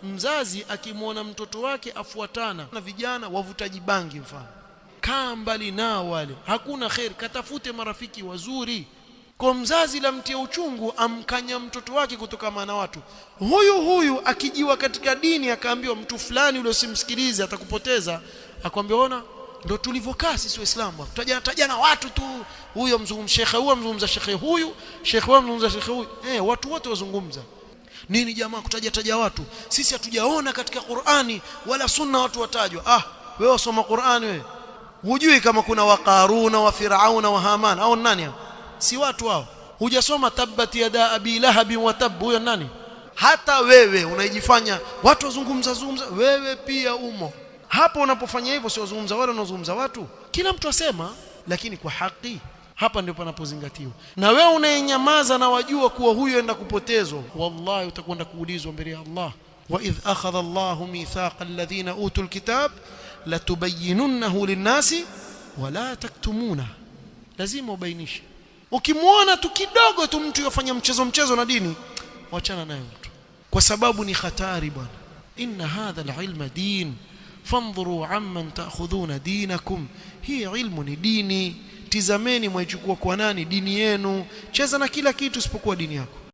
mzazi akimwona mtoto wake afuatana na vijana wavutaji bangi mfano, kaa mbali nao wale, hakuna khair, katafute marafiki wazuri. Kwa mzazi la mtia uchungu amkanya mtoto wake kutokana na watu. Huyu akijiwa katika dini akaambiwa mtu fulani ule usimsikilize atakupoteza, akwambia ona ndio tulivyokaa sisi Waislamu, tutaja na watu tu, huyo mzungumza shekhe, huyo mzungumza shekhe huyu, shekhe huyo mzungumza shekhe huyu, watu wote wazungumza nini jamaa, kutaja watu. Sisi hatujaona katika Qur'ani wala sunna watu watajwa. Wewe usoma Qur'ani wewe, hujui kama kuna waqaruna wa firauna wa haman au nani hao? Si watu hao. Hujasoma tabbat yada abi lahab wa tab, huyo nani? Hata wewe unajifanya watu wazungumza, wewe pia umo hapo. Unapofanya hivyo sio wazungumza wale, wanazungumza watu, kila mtu asema, lakini kwa haki. Hapa ndipo panapozingatiwa. Na wewe unayenyamaza na wajua kuwa huyo enda kupotezwa, wallahi utakwenda kuulizwa mbele ya Allah. Wa idh akhadha Allahu mithaqa alladhina utul kitab latubayyinunnahu lin-nasi wa la taktumuna. Lazima ubainishe. Ukimwona tu kidogo tu mtu yofanya mchezo na dini, wachana naye mtu, kwa sababu ni hatari bwana. Inna hadha al-ilma din fanzuru amman ta'khudhuna dinakum. Hii ilmu ni dini, tizameni mwaichukua kwa nani dini yenu. Cheza na kila kitu isipokuwa dini yako.